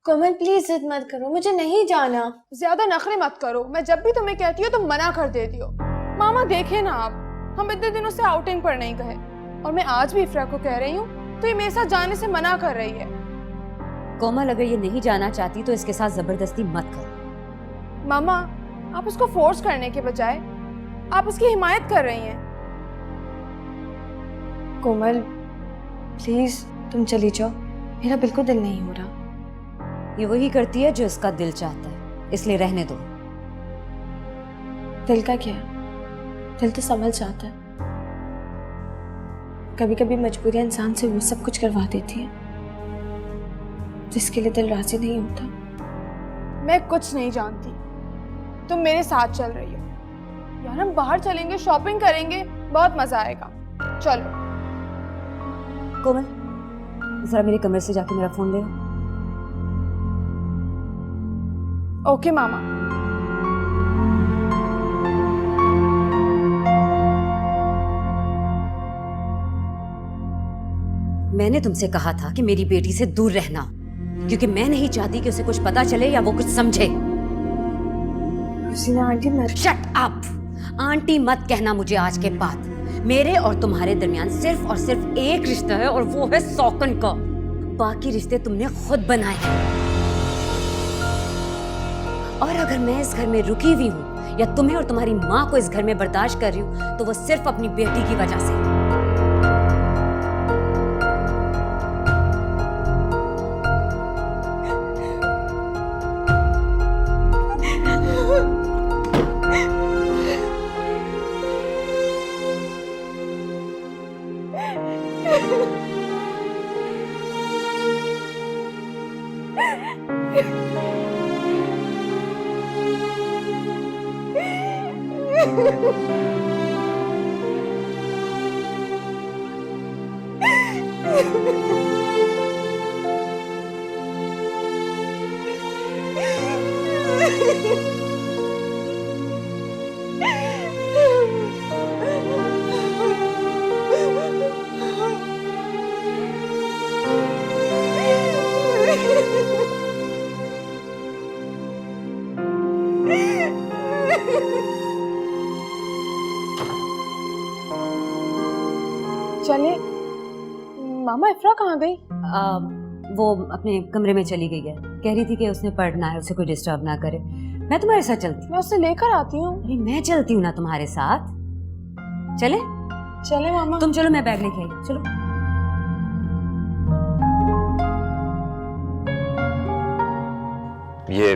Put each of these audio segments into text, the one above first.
कोमल please जिद मत करो, मुझे नहीं जाना। ज्यादा नखरे मत करो, मैं जब भी तुम्हें कहती हूँ तुम मना कर देती हो। मामा देखे ना आप, हम इतने दिनों से आउटिंग पर नहीं गए और मैं आज भी इफ्रा को कह रही हूँ तो ये मेरे साथ जाने से मना कर रही है। कोमल अगर ये नहीं जाना चाहती तो इसके साथ जबरदस्ती मत करो। मामा आप उसको फोर्स करने के बजाय आप उसकी हिमायत कर रही हैं। कोमल प्लीज तुम चली जाओ, मेरा बिल्कुल दिल नहीं हो रहा। ये वही करती है जो इसका दिल चाहता है, इसलिए रहने दो। दिल का क्या है, दिल तो संभल जाता है। कभी कभी मजबूरियां इंसान से वो सब कुछ करवा देती है जिसके लिए दिल राजी नहीं होता। मैं कुछ नहीं जानती, तुम मेरे साथ चल रही हो। यार हम बाहर चलेंगे, शॉपिंग करेंगे, बहुत मजा आएगा। चलो। कोमल जरा मेरे कमरे से जाके मेरा फोन ले आओ। ओके मामा। मैंने तुमसे कहा था कि मेरी बेटी से दूर रहना, क्योंकि मैं नहीं चाहती कि उसे कुछ पता चले या वो कुछ समझे। आंटी मत। Shut up! आंटी मत कहना मुझे आज के बाद। मेरे और तुम्हारे दरमियान सिर्फ और सिर्फ एक रिश्ता है और वो है सौकन का। बाकी रिश्ते तुमने खुद बनाए हैं। और अगर मैं इस घर में रुकी हुई हूँ या तुम्हें और तुम्हारी माँ को इस घर में बर्दाश्त कर रही हूँ तो वो सिर्फ अपनी बेटी की वजह से। चले। मामा इफ्रा कहाँ गई? वो अपने कमरे में चली गई है। कह रही थी कि उसने पढ़ना है, उसे कोई डिस्टर्ब ना करे। मैं तुम्हारे साथ चलती। मैं उसे लेकर आती हूँ। अरे मैं चलती हूँ ना तुम्हारे साथ। चले? चले मामा। तुम चलो, मैं बैग लेके आई। चलो। ये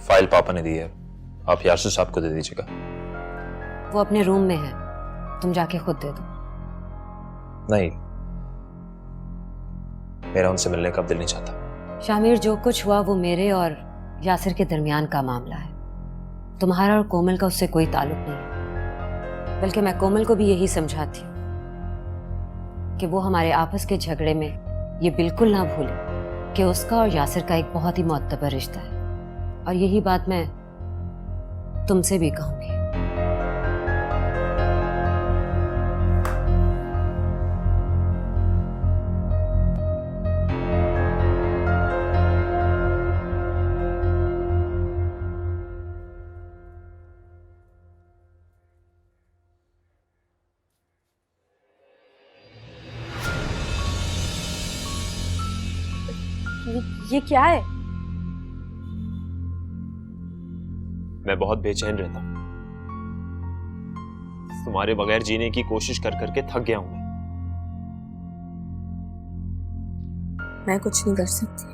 फाइल पापा ने दी है, आप यासिर साहब को दे दीजिएगा। वो अपने रूम में है, तुम जाके खुद दे दो। नहीं, मेरा उनसे मिलने का दिल नहीं चाहता। शामिर, जो कुछ हुआ वो मेरे और यासिर के दरमियान का मामला है। तुम्हारा और कोमल का उससे कोई ताल्लुक नहीं है। बल्कि मैं कोमल को भी यही समझाती हूँ कि वो हमारे आपस के झगड़े में ये बिल्कुल ना भूले कि उसका और यासिर का एक बहुत ही मोतबर रिश्ता है। और यही बात मैं तुमसे भी कहूंगी। ये क्या है? मैं बहुत बेचैन रहता हूं। तुम्हारे बगैर जीने की कोशिश कर करके थक गया हूं मैं कुछ नहीं कर सकती।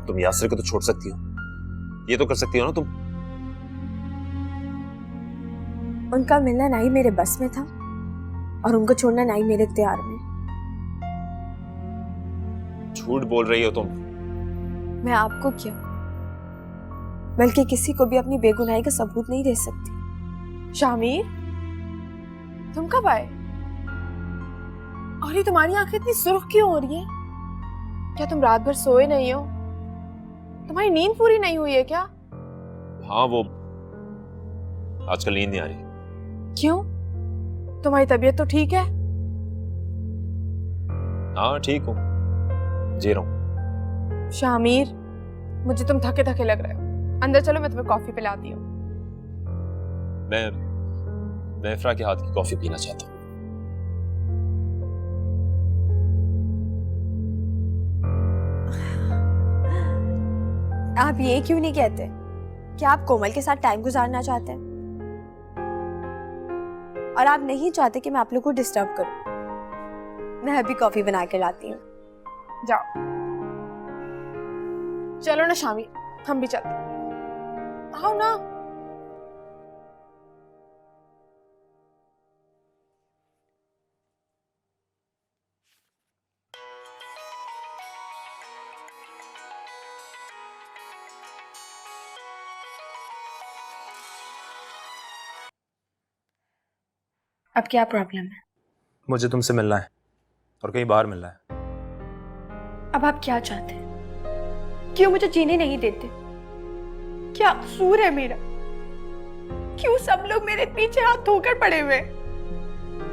तुम यासिर को तो छोड़ सकती हो, ये तो कर सकती हो ना तुम। उनका मिलना ना ही मेरे बस में था और उनको छोड़ना ना ही मेरे इख्तियार में। झूठ बोल रही हो तुम। मैं आपको क्या बल्कि किसी को भी अपनी बेगुनाही का सबूत नहीं दे सकती। शामिर, तुम कब आए? और ये तुम्हारी आंखें इतनी सुर्ख क्यों हो रही है? क्या तुम रात भर सोए नहीं हो? तुम्हारी नींद पूरी नहीं हुई है क्या? हाँ, वो आजकल नींद नहीं आ रही। क्यों? तुम्हारी तबीयत तो ठीक है? हाँ ठीक हूँ, जी रहा हूँ। शामिर, मुझे तुम थके थके लग रहे हो। अंदर चलो, मैं तुम्हें कॉफी पिलाती हूँ। मैं इफ्रा के हाथ की कॉफी पीना चाहता हूँ। आप ये क्यों नहीं कहते कि आप कोमल के साथ टाइम गुजारना चाहते हैं और आप नहीं चाहते कि मैं आप लोग को डिस्टर्ब करूं? मैं अभी कॉफी बना के लाती हूँ। जाओ, चलो ना शामी, हम भी चलते हैं। आओ ना। अब क्या प्रॉब्लम है? मुझे तुमसे मिलना है और कहीं बाहर मिलना है। अब आप क्या चाहते हैं? क्यों मुझे जीने नहीं देते? क्या कसूर है मेरा? क्यों सब लोग मेरे पीछे हाथ धोकर पड़े हुए?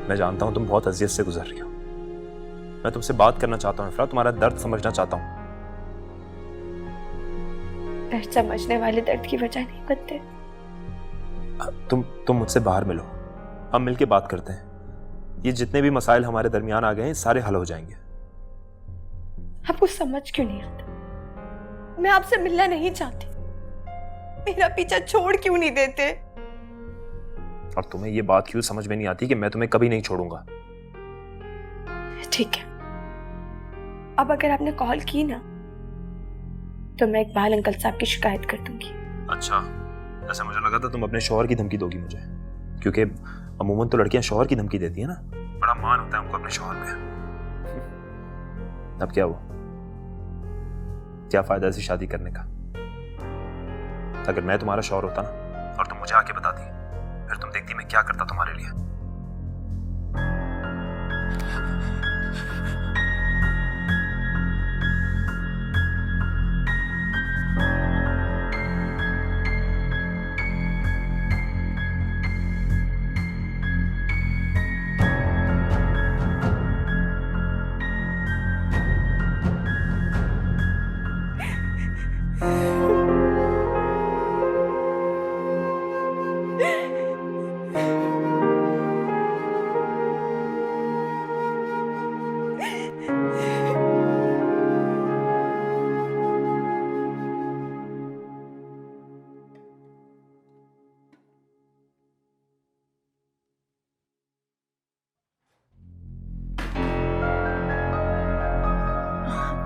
मैं जानता हूं तुम बहुत अजियत से गुजर रही हो। मैं तुमसे बात करना चाहता हूं इफ्रा, तुम्हारा दर्द समझना चाहता हूं। दर्द समझने वाले दर्द की वजह नहीं बनते। तुम मुझसे बाहर मिलो, हम मिलके बात करते हैं। ये जितने भी मसाइल हमारे दरमियान आ गए हैं सारे हल हो जाएंगे। आपको समझ क्यों नहीं आता? मैं आपसे मिलना नहीं चाहती। मेरा पीछा छोड़ क्यों नहीं देते? और तुम्हें ये बात क्यों समझ में नहीं आती कि मैं तुम्हें कभी नहीं छोड़ूंगा? ठीक है, अब अगर आपने कॉल की ना तो मैं इकबाल अंकल साहब की शिकायत कर दूंगी। अच्छा, ऐसा मुझे लगा था तुम अपने शौहर की धमकी दोगी मुझे, क्योंकि अमूमन तो लड़कियां शौहर की धमकी देती है ना, बड़ा मान होता है उनको अपने शौहर पे। अब क्या हुआ? क्या फायदा ऐसी शादी करने का? अगर मैं तुम्हारा शौहर होता ना और तुम मुझे आके बताती, फिर तुम देखती मैं क्या करता तुम्हारे लिए।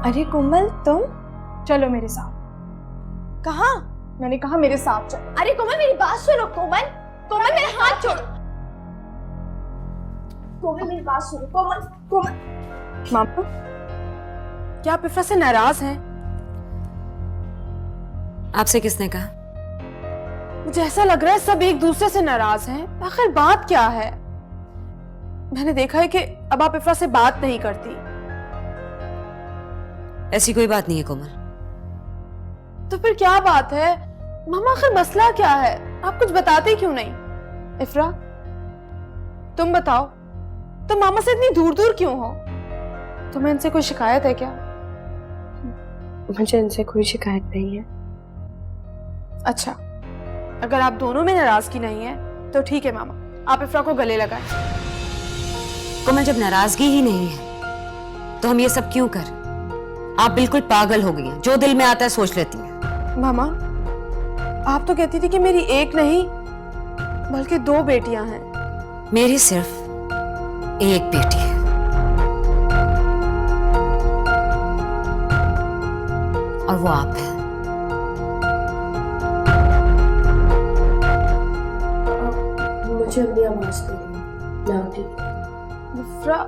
अरे कोमल, तुम चलो मेरे साथ। कहाँ? मैंने कहा मेरे साथ चलो। अरे कोमल, मेरी बात सुनो। कोमल, कोमल मेरे हाथ छोड़ो। कोमल मेरी बात सुनो। कोमल, कोमल। मामा, क्या आप इफ्रा से नाराज हैं? आपसे किसने कहा? मुझे ऐसा लग रहा है सब एक दूसरे से नाराज हैं। आखिर बात क्या है? मैंने देखा है कि अब आप इफ्रा से बात नहीं करती। ऐसी कोई बात नहीं है कोमल। तो फिर क्या बात है? मामा, आखिर मसला क्या है? आप कुछ बताते क्यों नहीं? इफ्रा, तुम बताओ, तुम मामा से इतनी दूर दूर क्यों हो? तुम्हें इनसे कोई शिकायत है क्या? मुझे इनसे कोई शिकायत नहीं है। अच्छा, अगर आप दोनों में नाराजगी नहीं है तो ठीक है मामा, आप इफ्रा को गले लगाएं। कोमल, जब नाराजगी ही नहीं है तो हम ये सब क्यों कर? आप बिल्कुल पागल हो गई हैं, जो दिल में आता है सोच लेती हैं। मामा, आप तो कहती थी कि मेरी एक नहीं बल्कि 2 बेटियां हैं। मेरी सिर्फ एक बेटी है, और वो आप है। मुझे अपनी आवाज दो, मैं आती हूँ। इफ्रा,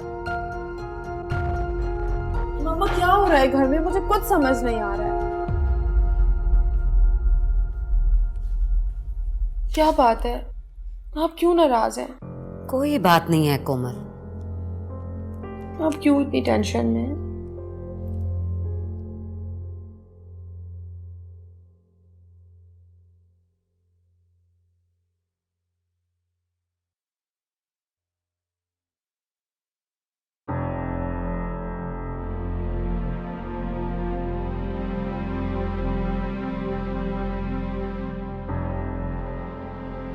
मामा क्या हो रहा है घर में? मुझे कुछ समझ नहीं आ रहा है। क्या बात है? आप क्यों नाराज हैं? कोई बात नहीं है कोमल। आप क्यों इतनी टेंशन में हैं?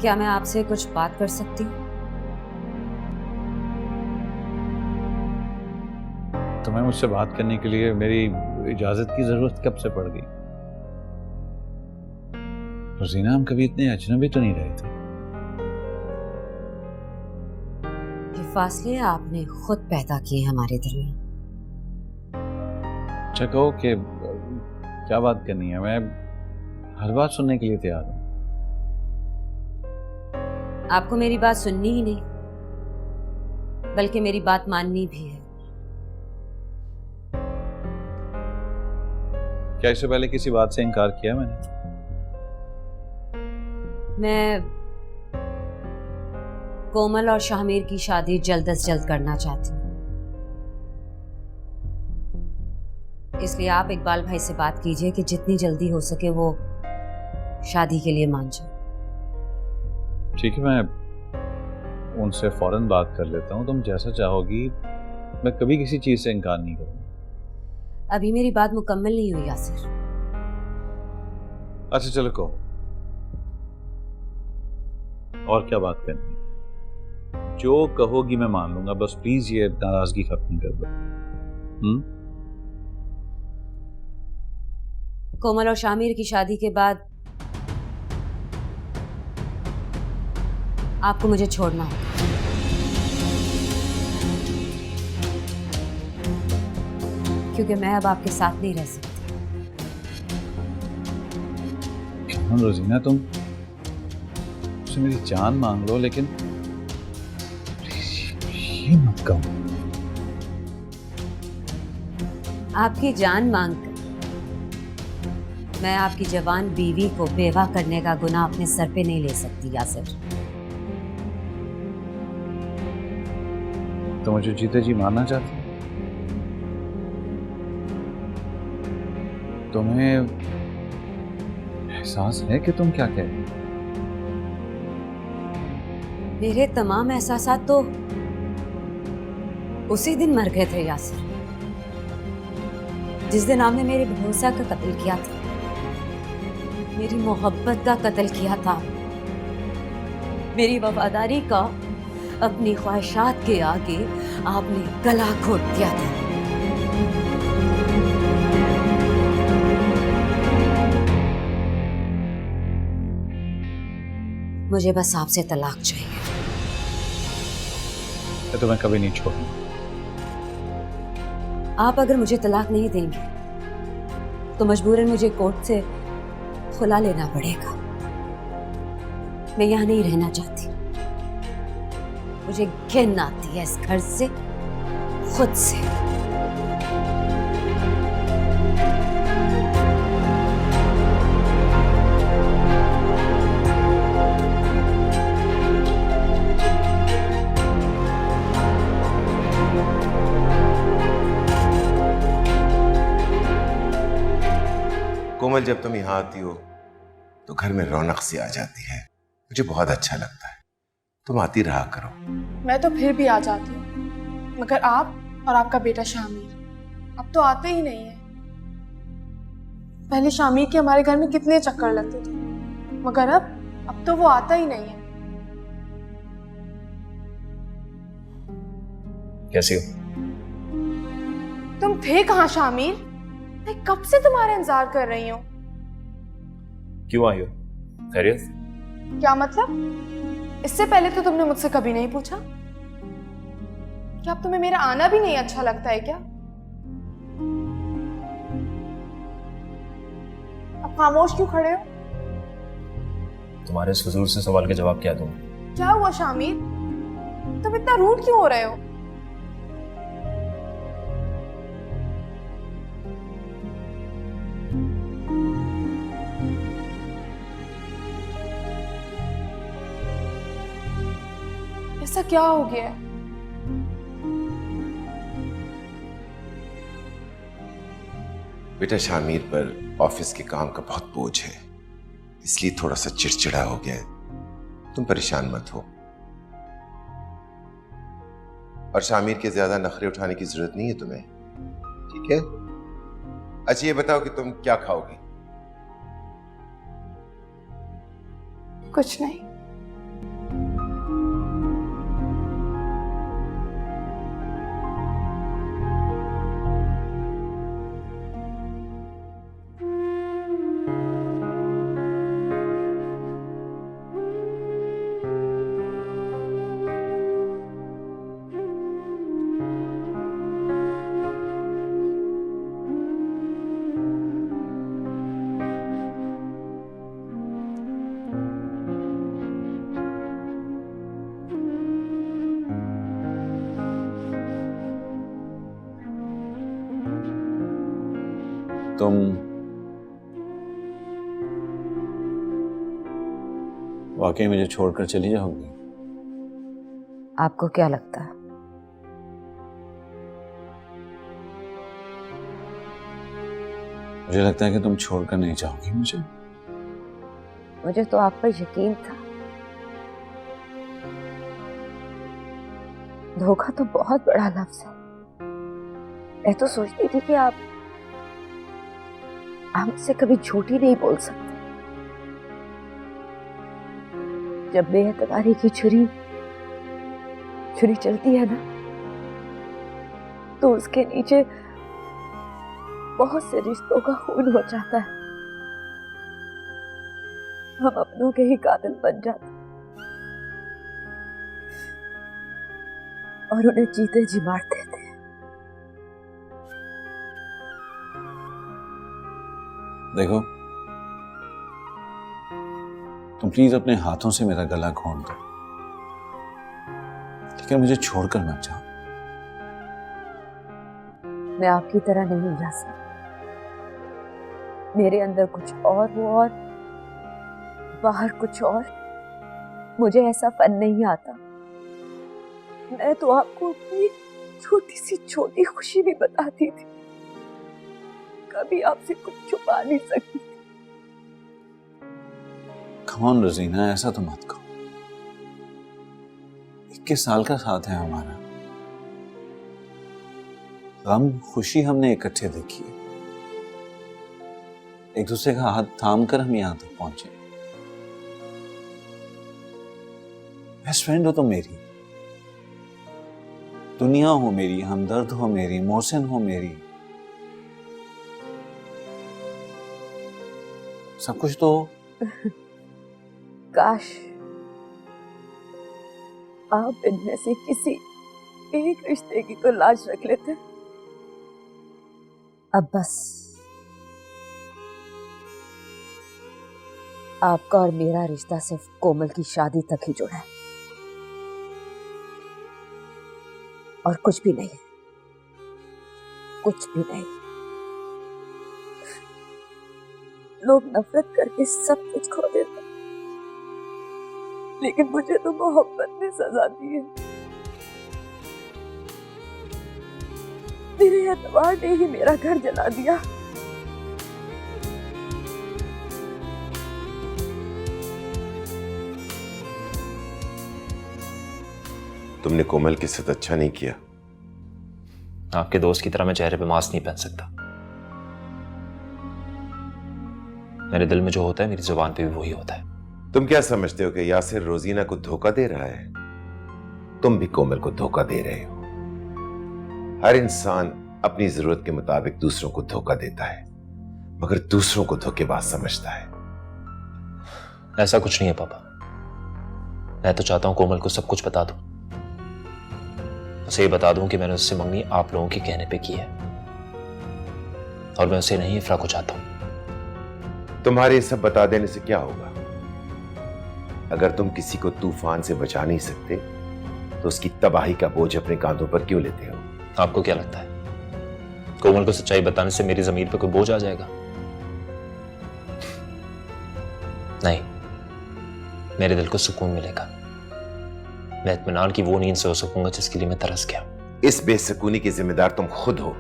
क्या मैं आपसे कुछ बात कर सकती हूँ? तुम्हें मुझसे बात करने के लिए मेरी इजाजत की जरूरत कब से पड़ गई? रोजीना, हम कभी इतने अजनबी तो नहीं रहे थे। ये फासले आपने खुद पैदा किए हमारे दरमियान। अच्छा कहो कि क्या बात करनी है, मैं हर बात सुनने के लिए तैयार हूँ। आपको मेरी बात सुननी ही नहीं, बल्कि मेरी बात माननी भी है। क्या इससे पहले किसी बात से इनकार किया मैंने? मैं कोमल और शाहमीर की शादी जल्द से जल्द करना चाहती हूँ, इसलिए आप इकबाल भाई से बात कीजिए कि जितनी जल्दी हो सके वो शादी के लिए मान जाए। ठीक है, मैं उनसे फौरन बात कर लेता हूँ। तुम जैसा चाहोगी, मैं कभी किसी चीज से इनकार नहीं करूँगा। अभी मेरी बात मुकम्मल नहीं हुई यासिर। अच्छा चलो कहो, और क्या बात करनी है? जो कहोगी मैं मान लूंगा, बस प्लीज ये नाराजगी खत्म कर दो। कोमल और शामिर की शादी के बाद आपको मुझे छोड़ना होगा, क्योंकि मैं अब आपके साथ नहीं रह सकती। रोजीना, तुम मुझसे मेरी जान मांग लो, लेकिन ये मत कहो। आपकी जान मांगकर मैं आपकी जवान बीवी को बेवा करने का गुनाह अपने सर पे नहीं ले सकती यासिर। तो मुझे जीते जी मारना चाहती? तुम्हें एहसास है कि तुम क्या कह रही हो? मेरे तमाम एहसासात तो उसी दिन मर गए थे यासिर, जिस दिन आपने मेरे भरोसा का कत्ल किया था, मेरी मोहब्बत का कत्ल किया था, मेरी वफादारी का अपनी ख्वाहिशात के आगे आपने गला घोट दिया था। मुझे बस आपसे तलाक चाहिए। तो मैं कभी नहीं छोड़ूंगा। आप अगर मुझे तलाक नहीं देंगे तो मजबूरन मुझे कोर्ट से खुला लेना पड़ेगा। मैं यहाँ नहीं रहना चाहती, मुझे घिन आती है इस घर से, खुद से। कोमल, जब तुम यहाँ आती हो तो घर में रौनक सी आ जाती है, मुझे बहुत अच्छा लगता है। तुम आती रहा करो। मैं तो फिर भी आ जाती हूँ, मगर आप और आपका बेटा शामिर अब तो आते ही नहीं है। पहले शामिर के हमारे घर में कितने चक्कर लगते थे, मगर अब तो वो आता ही नहीं है। कैसी हो? तुम थे कहाँ शामिर? मैं कब से तुम्हारा इंतजार कर रही हूँ। क्यों आई हो? खैरियत? क्या मतलब? इससे पहले तो तुमने मुझसे कभी नहीं पूछा। क्या अब तुम्हें मेरा आना भी नहीं अच्छा लगता है क्या? अब खामोश क्यों खड़े हो? तुम्हारे इस फजूल से सवाल का जवाब क्या दूं? क्या हुआ शामिर? तुम इतना रूड क्यों हो रहे हो? ऐसा क्या हो गया है? बेटा, शामिर पर ऑफिस के काम का बहुत बोझ है, इसलिए थोड़ा सा चिड़चिड़ा हो गया है। तुम परेशान मत हो, और शामिर के ज्यादा नखरे उठाने की जरूरत नहीं है तुम्हें, ठीक है? अच्छा ये बताओ कि तुम क्या खाओगी? कुछ नहीं। तुम वाकई मुझे छोड़कर चली जाओगी? आपको क्या लगता है? मुझे लगता है कि तुम छोड़कर नहीं जाओगी मुझे। मुझे तो आप पर यकीन था। धोखा तो बहुत बड़ा लफ्ज है। मैं तो सोचती थी कि आप मुझसे कभी झूठी नहीं बोल सकते। जब बेएतबारी की छुरी चलती है ना, तो उसके नीचे बहुत से रिश्तों का खून हो जाता है। हम अपनों के ही कातिल बन जाते और उन्हें जीते जी मार देते हैं। देखो, तुम प्लीज अपने हाथों से मेरा गला घोंट दो, ठीक है? मुझे छोड़कर मत जाओ। मैं आपकी तरह नहीं जा सकती। मेरे अंदर कुछ और हो और बाहर कुछ और। मुझे ऐसा फन नहीं आता। मैं तो आपको अपनी छोटी खुशी भी बताती थी, कभी आपसे कुछ छुपा नहीं सकती। कम ऑन रोजीना, ऐसा तो मत कहो। 21 साल का साथ है हमारा। गम खुशी हमने इकट्ठे देखी है। एक दूसरे का हाथ थाम कर हम यहां तक पहुंचे। बेस्ट फ्रेंड हो तुम मेरी, दुनिया हो मेरी, हमदर्द हो मेरी, मोहसिन हो मेरी, सब कुछ तो। काश आप इनमें से किसी एक रिश्ते की तो लाज रख लेते। अब बस आपका और मेरा रिश्ता सिर्फ कोमल की शादी तक ही जुड़ा है और कुछ भी नहीं, कुछ भी नहीं। लोग नफरत करके सब कुछ खो देते, लेकिन मुझे तो मोहब्बत ने सजा दी है। मेरे एतबार ने ही मेरा घर जला दिया। तुमने कोमल के साथ अच्छा नहीं किया। आपके दोस्त की तरह मैं चेहरे पे मास्क नहीं पहन सकता। मेरे दिल में जो होता है मेरी जुबान पे भी वही होता है। तुम क्या समझते हो कि यासिर रोजीना को धोखा दे रहा है? तुम भी कोमल को धोखा दे रहे हो। हर इंसान अपनी जरूरत के मुताबिक दूसरों को धोखा देता है, मगर दूसरों को धोखेबाज समझता है। ऐसा कुछ नहीं है पापा। मैं तो चाहता हूं कोमल को सब कुछ बता दूं। उसे ये बता दूं कि मैंने उससे मंगनी आप लोगों के कहने पे की है और मैं उसे नहीं इफ्रा को चाहता हूं। तुम्हारे सब बता देने से क्या होगा? अगर तुम किसी को तूफान से बचा नहीं सकते तो उसकी तबाही का बोझ अपने कांधों पर क्यों लेते हो? आपको क्या लगता है कोमल को सच्चाई बताने से मेरी जमीन पर कोई बोझ आ जाएगा? नहीं, मेरे दिल को सुकून मिलेगा। मैं इत्मीनान की वो नींद सो सकूंगा जिसके लिए मैं तरस गया। इस बेसुकूनी की जिम्मेदार तुम खुद हो।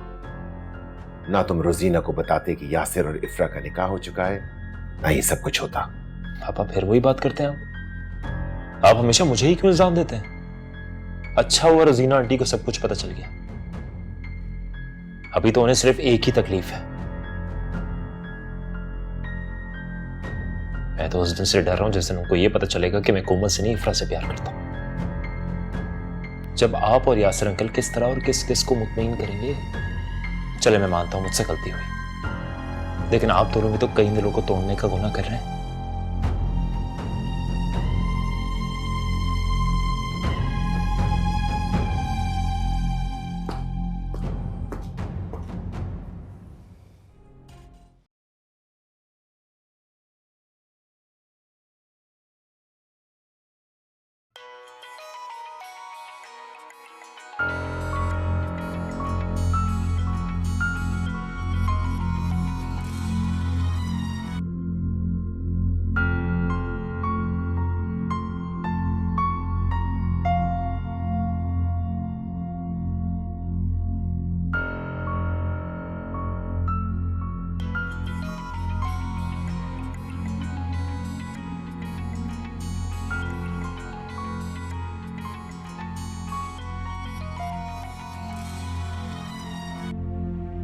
ना तुम रोजीना को बताते कि यासिर और इफ्रा का निकाह हो चुका है, ना ये सब कुछ होता। पापा फिर वही बात करते हैं आप हमेशा मुझे ही क्यों इल्जाम देते हैं? अच्छा हुआ रोजीना आंटी को सब कुछ पता चल गया। अभी तो उन्हें सिर्फ एक ही तकलीफ है। मैं तो उस दिन से डर रहा हूं जिस दिन उनको यह पता चलेगा कि मैं कोमल से नहीं इफ्रा से प्यार करता हूं। जब आप और यासिर अंकल किस तरह और किस किस को मुतमईन करेंगे। चले मैं मानता हूं मुझसे गलती हुई, लेकिन आप दोनों भी तो कई दिलों को तोड़ने का गुनाह कर रहे हैं।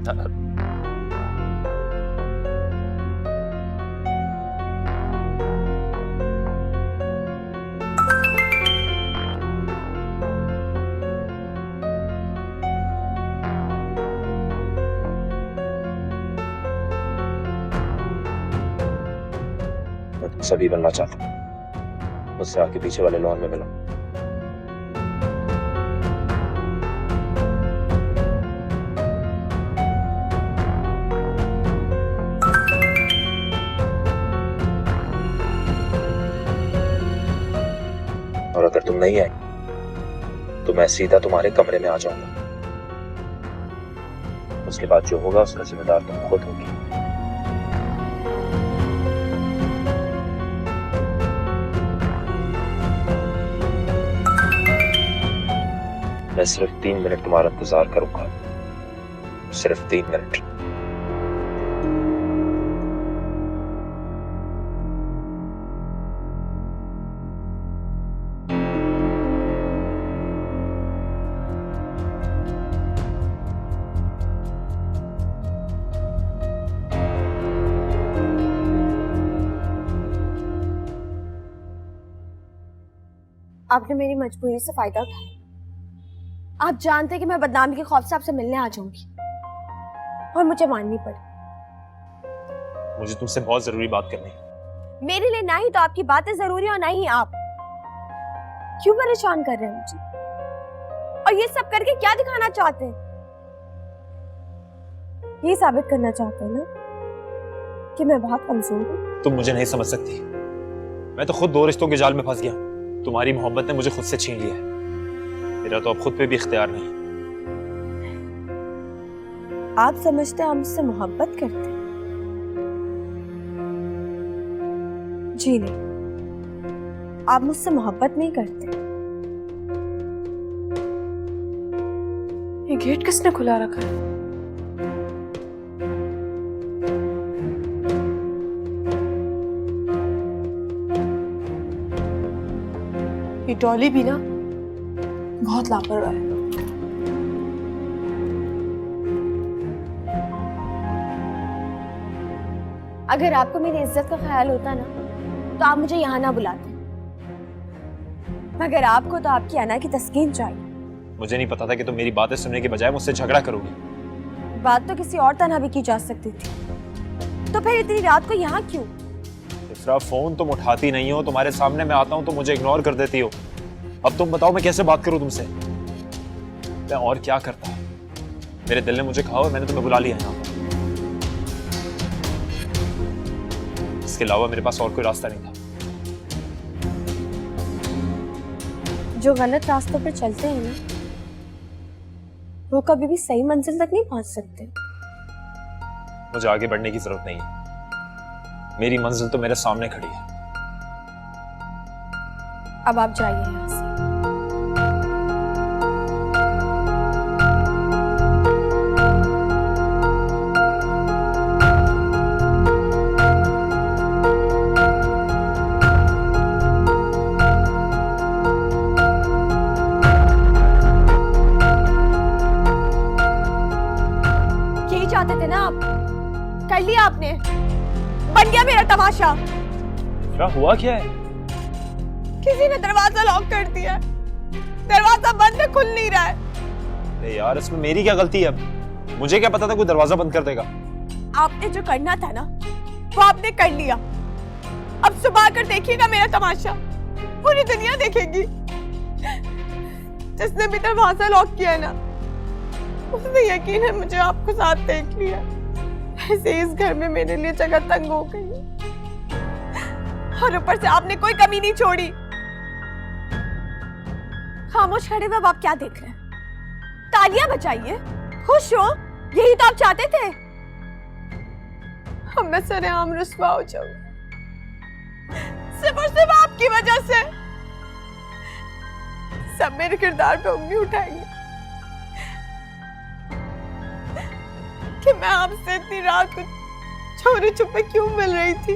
मैं तुमसे भी बनना चाहता हूँ, मुझसे आके पीछे वाले लॉन में मिलो। और अगर तुम नहीं आई तो मैं सीधा तुम्हारे कमरे में आ जाऊंगा। उसके बाद जो होगा उसका जिम्मेदार तुम खुद होगी। मैं सिर्फ 3 मिनट तुम्हारा इंतजार करूंगा, सिर्फ 3 मिनट। आपने मेरी मजबूरी से फायदा उठाया। आप जानते कि मैं बदनामी के खौफ से आपसे मिलने आ जाऊंगी और मुझे माननी पड़ी। मुझे तुमसे बहुत जरूरी बात करनी है। मेरे लिए ना ही तो आपकी बातें जरूरी और ना ही आप। क्यों परेशान कर रहे हैं मुझे? और ये सब करके क्या दिखाना चाहते हैं? ये साबित करना चाहते हैं ना कि मैं बहुत कमजोर हूँ। तुम मुझे नहीं समझ सकती। मैं तो खुद 2 रिश्तों के जाल में फंस गया। तुम्हारी मोहब्बत ने मुझे खुद से छीन लिया है। मेरा तो अब खुद पे भी इख्तियार नहीं। आप समझते हैं आप मुझसे मोहब्बत करते हैं? जी नहीं, आप मुझसे मोहब्बत नहीं करते। ये गेट किसने खुला रखा है? ये डॉली भी ना बहुत लापरवाह है। अगर आपको मेरी इज्जत का ख्याल होता ना तो आप मुझे यहाँ ना बुलाते, मगर आपको तो आपकी अना की तस्कीन चाहिए। मुझे नहीं पता था कि तुम मेरी बातें सुनने के बजाय मुझसे झगड़ा करोगी। बात तो किसी और तरह भी की जा सकती थी, तो फिर इतनी रात को यहाँ क्यों? इफ्रा, फोन तुम उठाती नहीं हो। तुम्हारे सामने मैं आता हूँ तो मुझे इग्नोर कर देती हो। अब तुम बताओ मैं कैसे बात करूं तुमसे? मैं और क्या करता? मेरे दिल ने मुझे कहा और मैंने तुम्हें बुला लिया यहाँ पर। इसके अलावा मेरे पास और कोई रास्ता नहीं था। जो गलत रास्तों पर चलते हैं ना, वो कभी भी सही मंजिल तक नहीं पहुंच सकते। मुझे आगे बढ़ने की जरूरत नहीं है। मेरी मंजिल तो मेरे सामने खड़ी है। अब आप जाइए यहाँ से। यही चाहते थे ना आप? कर लिया आपने। बन गया मेरा तमाशा। क्या हुआ? क्या है? किसी ने दरवाजा लॉक कर दिया है। दरवाजा बंद है, खुल नहीं रहा है। अरे यार, इसमें मेरी क्या गलती है? अब मुझे क्या पता था कोई दरवाजा बंद कर देगा। आपने जो करना था ना वो आपने कर लिया। अब सुबह कर देखिएगा मेरा तमाशा, पूरी दुनिया देखेगी। जिसने भी दरवाजा लॉक किया है ना, उसने यकीन है मुझे आपको साथ देख लिया। ऐसे इस घर में मेरे लिए जगह तंग हो गई है। और ऊपर से आपने कोई कमी नहीं छोड़ी। खामोश खड़े हुए आप क्या देख रहे हैं? तालियां बजाइए, खुश हो। यही तो आप चाहते थे। अब मैं सरेआम रुस्वा हो जाऊं, सिर्फ और सिर्फ आपकी वजह से। सब मेरे किरदार पे उंगली उठाएंगे कि मैं आपसे इतनी रात को चोरी छुपे क्यों मिल रही थी।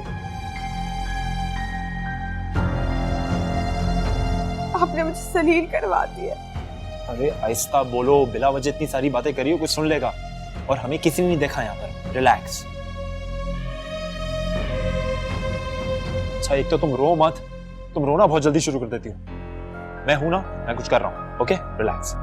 आपने मुझे सलील करवा दिया। अरे आहिस्ता बोलो, बिला वजह इतनी सारी बातें करी हो, कुछ सुन लेगा। और हमें किसी ने नहीं देखा यहाँ पर। रिलैक्स। अच्छा एक तो तुम रो मत, तुम रोना बहुत जल्दी शुरू कर देती हो। मैं हूं ना, मैं कुछ कर रहा हूं। Okay relax.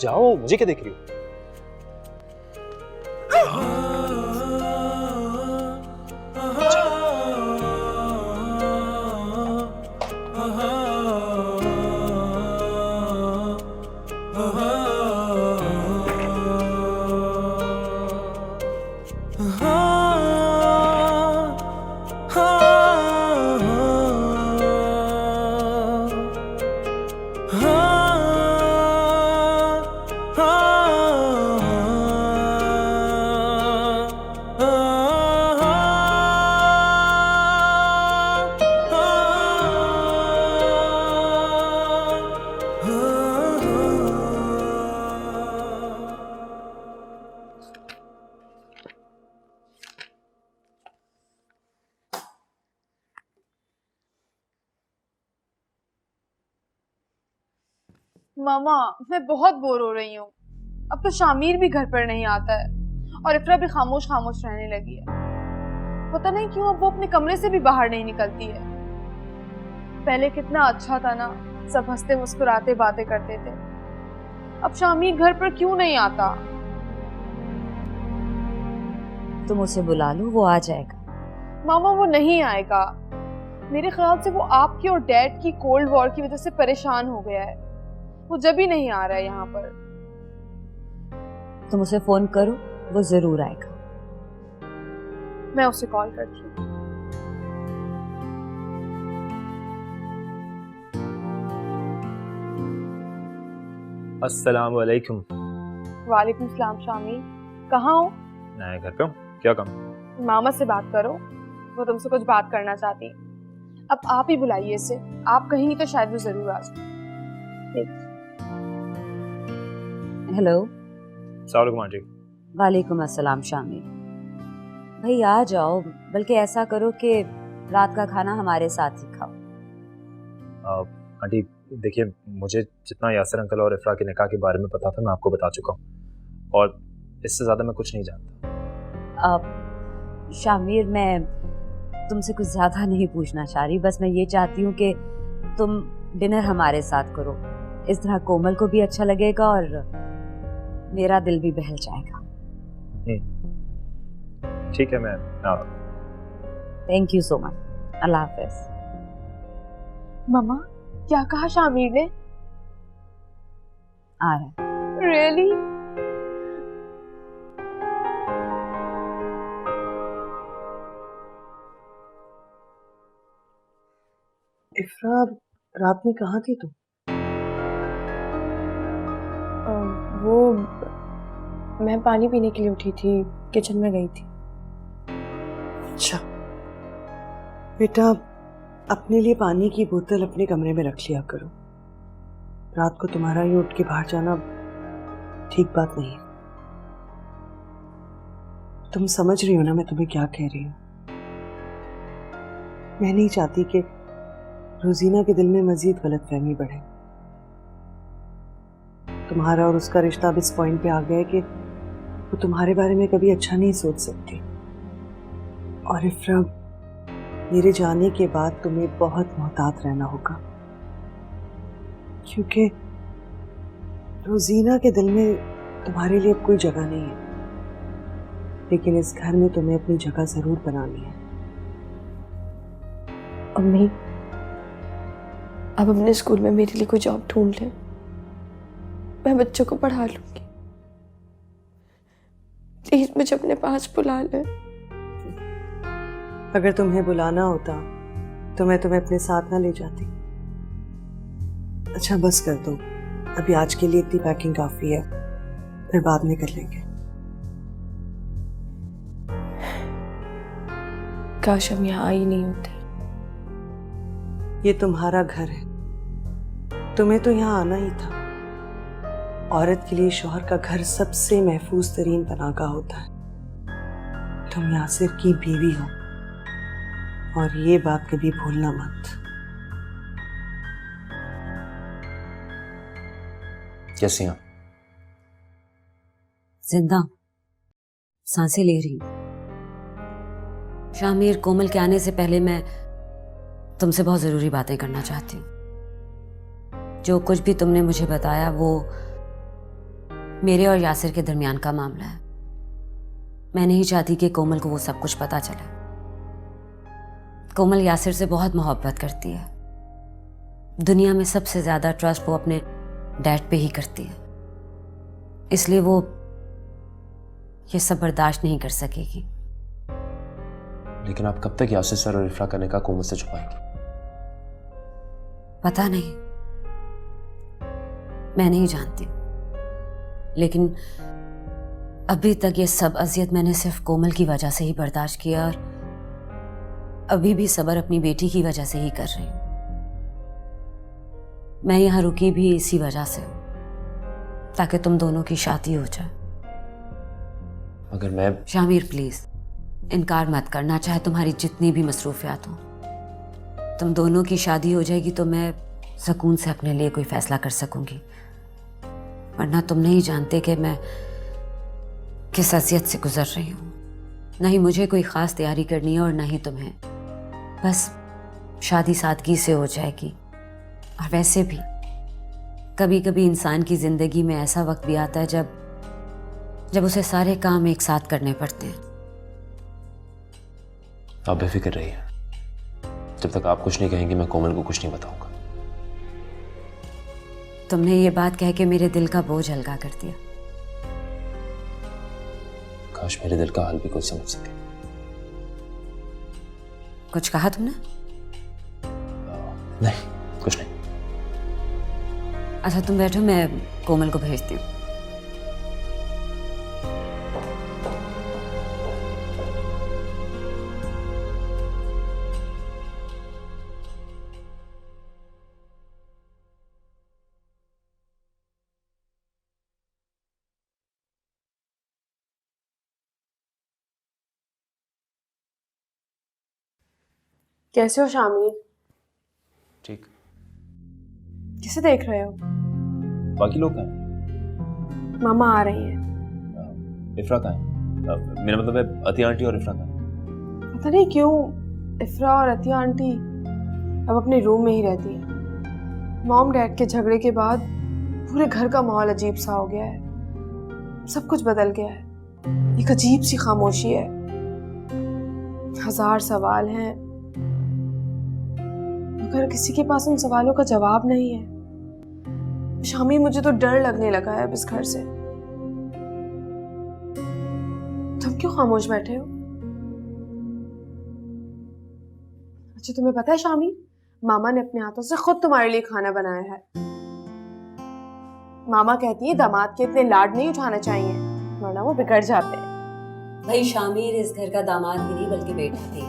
जाओ, मुझे क्या देख रही हो? मामा मैं बहुत बोर हो रही हूँ। अब तो शामिर भी घर पर नहीं आता है और इफ्रा भी खामोश खामोश रहने लगी है। पता नहीं क्यों अब वो अपने कमरे से भी बाहर नहीं निकलती है। पहले कितना अच्छा था ना, सब हंसते मुस्कुराते बातें करते थे। अब शामिर घर पर क्यों नहीं आता? तुम उसे बुला लो, वो आ जाएगा। मामा वो नहीं आएगा। मेरे ख्याल से वो आपकी और डैड की कोल्ड वॉर की वजह से परेशान हो गया है। वो जब भी नहीं आ रहा है यहाँ पर। तुम उसे फोन करो, वो जरूर आएगा। मैं उसे कॉल करती हूँ। अस्सलाम वालेकुम। वालेकुम सलाम शामिर, कहाँ हो? मैं घर पे हूँ। क्या काम? मामा से बात करो, वो तुमसे कुछ बात करना चाहती है। अब आप ही बुलाइए इसे, आप कहीं तो शायद वो जरूर आ जाए। हेलो। सलाम आंटी। वालेकुम अस्सलाम शामिर। भाई आ जाओ, बल्कि ऐसा करो कि रात का खाना हमारे साथ ही खाओ। आंटी देखिए, मुझे जितना यासिर अंकल और इफ्रा के निकाह के बारे में पता था मैं आपको बता चुका हूँ, और इससे ज़्यादा मैं कुछ नहीं जानता। शामिर मैं तुमसे कुछ ज़्यादा नहीं पूछना चाह रही, बस मैं ये चाहती हूँ कि तुम डिनर हमारे साथ करो। इस तरह कोमल को भी अच्छा लगेगा और मेरा दिल भी बहल जाएगा। ठीक है, मैं आता हूँ। Thank you so much. अल्लाह हाफिज। मामा क्या कहा शामिर ने? आ रहा है। रियली? इफ्रा रात में कहाँ थी तुम? वो मैं पानी पीने के लिए उठी थी, किचन में गई थी। अच्छा बेटा, अपने लिए पानी की बोतल अपने कमरे में रख लिया करो। रात को तुम्हारा ये उठ के बाहर जाना ठीक बात नहीं है। तुम समझ रही हो ना मैं तुम्हें क्या कह रही हूँ? मैं नहीं चाहती कि रोजीना के दिल में मजीद गलतफहमी बढ़े। तुम्हारा और उसका रिश्ता अब इस पॉइंट पे आ गया है कि वो तुम्हारे बारे में कभी अच्छा नहीं सोच सकती। और इफ्रा, मेरे जाने के बाद तुम्हें बहुत मोहतात रहना होगा, क्योंकि रोजीना के दिल में तुम्हारे लिए अब कोई जगह नहीं है। लेकिन इस घर में तुम्हें अपनी जगह जरूर बनानी है। अम्मी, आप अपने स्कूल में मेरे लिए कोई जॉब ढूंढ लें, मैं बच्चों को पढ़ा लूंगी। प्लीज मुझे अपने पास बुला लें। अगर तुम्हें बुलाना होता तो मैं तुम्हें अपने साथ ना ले जाती। अच्छा बस कर दो, अभी आज के लिए इतनी पैकिंग काफी है, फिर बाद में कर लेंगे। काश हम यहाँ आई नहीं होते। ये तुम्हारा घर है, तुम्हें तो यहाँ आना ही था। औरत के लिए शौहर का घर सबसे महफूज तरीन पनाहगाह होता है। तुम यासिर की बीवी हो और ये बात कभी भूलना मत। कैसी हैं? जिंदा, सांसें ले रही हूं। शामिर, कोमल के आने से पहले मैं तुमसे बहुत जरूरी बातें करना चाहती हूँ। जो कुछ भी तुमने मुझे बताया वो मेरे और यासिर के दरमियान का मामला है। मैं नहीं चाहती कि कोमल को वो सब कुछ पता चले। कोमल यासिर से बहुत मोहब्बत करती है। दुनिया में सबसे ज्यादा ट्रस्ट वो अपने डैड पे ही करती है, इसलिए वो ये सब बर्दाश्त नहीं कर सकेगी। लेकिन आप कब तक यासिर सर और इफ्रा का निकाह कोमल से छुपाएंगी? पता नहीं, मैं नहीं जानती, लेकिन अभी तक ये सब अजियत मैंने सिर्फ कोमल की वजह से ही बर्दाश्त किया और अभी भी सब्र अपनी बेटी की वजह से ही कर रही हूं। मैं यहां रुकी भी इसी वजह से हूं, ताकि तुम दोनों की शादी हो जाए। अगर मैं शामिर प्लीज इनकार मत करना, चाहे तुम्हारी जितनी भी मसरूफियात हो। तुम दोनों की शादी हो जाएगी तो मैं सुकून से अपने लिए कोई फैसला कर सकूंगी, वरना तुम नहीं जानते कि मैं किस अजियत से गुजर रही हूँ। ना ही मुझे कोई ख़ास तैयारी करनी है और ना ही तुम्हें। बस शादी सादगी से हो जाएगी। और वैसे भी कभी कभी इंसान की ज़िंदगी में ऐसा वक्त भी आता है जब उसे सारे काम एक साथ करने पड़ते हैं। आप बेफिक्र रहिए, जब तक आप कुछ नहीं कहेंगे मैं कोमल को कुछ नहीं बताऊंगा। तुमने ये बात कह के मेरे दिल का बोझ हल्का कर दिया। काश मेरे दिल का हाल भी कोई समझ सके। कुछ कहा तुमने? नहीं, कुछ नहीं। अच्छा तुम बैठो, मैं कोमल को भेजती हूँ। कैसे हो शामिर? ठीक। किसे देख रहे हो? बाकी लोग कहाँ हैं? मामा आ रही हैं। इफ्रा कहाँ है? मेरा मतलब है अतिया आंटी और इफ्रा कहाँ है? पता नहीं क्यों इफ्रा और अतिया आंटी अब अपने रूम में ही रहती हैं। मॉम डैड के झगड़े के बाद पूरे घर का माहौल अजीब सा हो गया है। सब कुछ बदल गया है। एक अजीब सी खामोशी है। 1000 सवाल हैं मगर किसी के पास उन सवालों का जवाब नहीं है। शामी, मुझे तो डर लगने लगा है अब इस घर से। तुम क्यों खामोश बैठे हो? अच्छा तुम्हें पता है शामी, मामा ने अपने हाथों से खुद तुम्हारे लिए खाना बनाया है। मामा कहती है दामाद के इतने लाड नहीं उठाना चाहिए वरना वो बिगड़ जाते हैं। भाई शामिर इस घर का दामाद ही नहीं बल्कि बेटा भी है,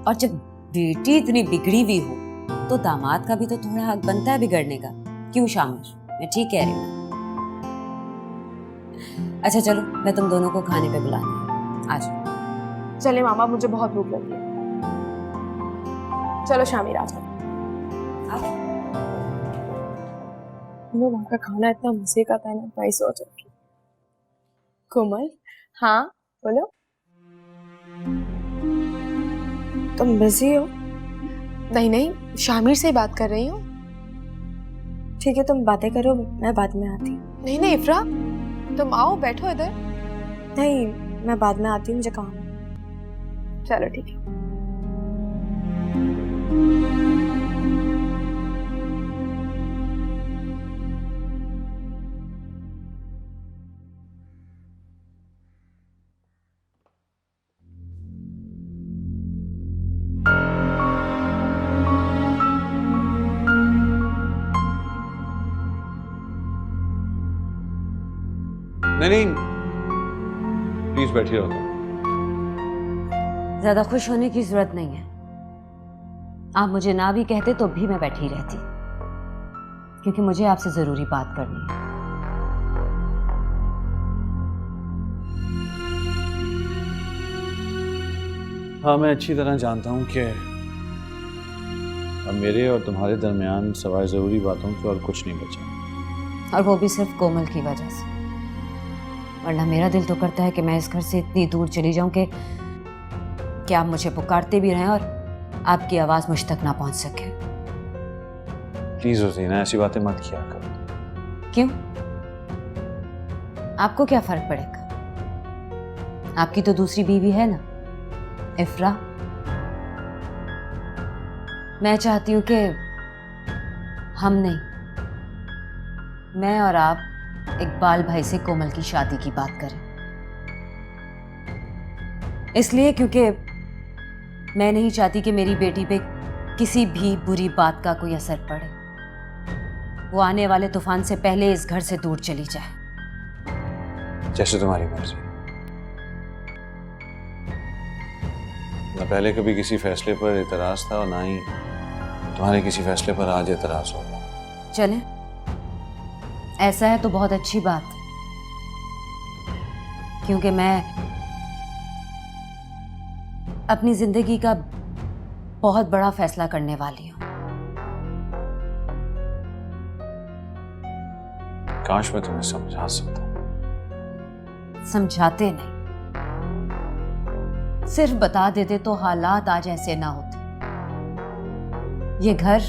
और जब बेटी इतनी बिगड़ी हुई हो तो दामाद का भी तो थोड़ा हक बनता है बिगड़ने का। क्यों शामिर, मैं ठीक कह रही हूँ? अच्छा चलो, मैं तुम दोनों को खाने पे बुलाने आ जाओ। चले मामा, मुझे बहुत भूख लगी है। चलो शामिर आ जाओ। वहाँ का खाना इतना मजे का था ना, प्राइस हो जाएगी। कोमल, हाँ बोलो। तुम बिजी हो? नहीं नहीं, शामिर से ही बात कर रही हूँ। ठीक है तुम बातें करो, मैं बाद में आती हूँ। नहीं नहीं इफ्रा, तुम आओ बैठो इधर। नहीं मैं बाद में आती हूँ, मुझे काम है। चलो ठीक है। नहीं, प्लीज बैठिए रहो। ज्यादा खुश होने की जरूरत नहीं है। आप मुझे ना भी कहते तो भी मैं बैठी रहती, क्योंकि मुझे आपसे जरूरी बात करनी है। हाँ, मैं अच्छी तरह जानता हूँ कि अब मेरे और तुम्हारे दरमियान सवाए जरूरी बातों के और कुछ नहीं बचा, और वो भी सिर्फ कोमल की वजह से। वरना मेरा दिल तो करता है कि मैं इस घर से इतनी दूर चली जाऊं कि आप मुझे पुकारते भी रहें और आपकी आवाज मुझ तक ना पहुंच सके। प्लीज रोजीना, ऐसी बातें मत किया करो। क्यों? आपको क्या फर्क पड़ेगा? आपकी तो दूसरी बीवी है ना, इफ्रा। मैं चाहती हूं कि हम नहीं, मैं और आप इकबाल भाई से कोमल की शादी की बात करें। इसलिए क्योंकि मैं नहीं चाहती कि मेरी बेटी पे किसी भी बुरी बात का कोई असर पड़े। वो आने वाले तूफान से पहले इस घर से दूर चली जाए। जैसे तुम्हारी मर्जी। न पहले कभी किसी फैसले पर इतराज था और ना ही तुम्हारे किसी फैसले पर आज इतराज होगा। चलें, ऐसा है तो बहुत अच्छी बात, क्योंकि मैं अपनी जिंदगी का बहुत बड़ा फैसला करने वाली हूं। काश मैं तुम्हें समझा सकता। समझाते नहीं, सिर्फ बता देते तो हालात आज ऐसे ना होते। ये घर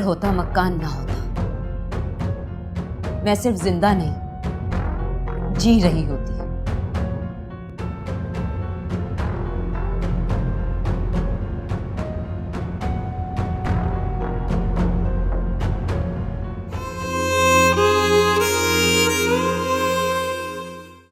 होता, मकान ना होता। मैं सिर्फ जिंदा नहीं, जी रही होती।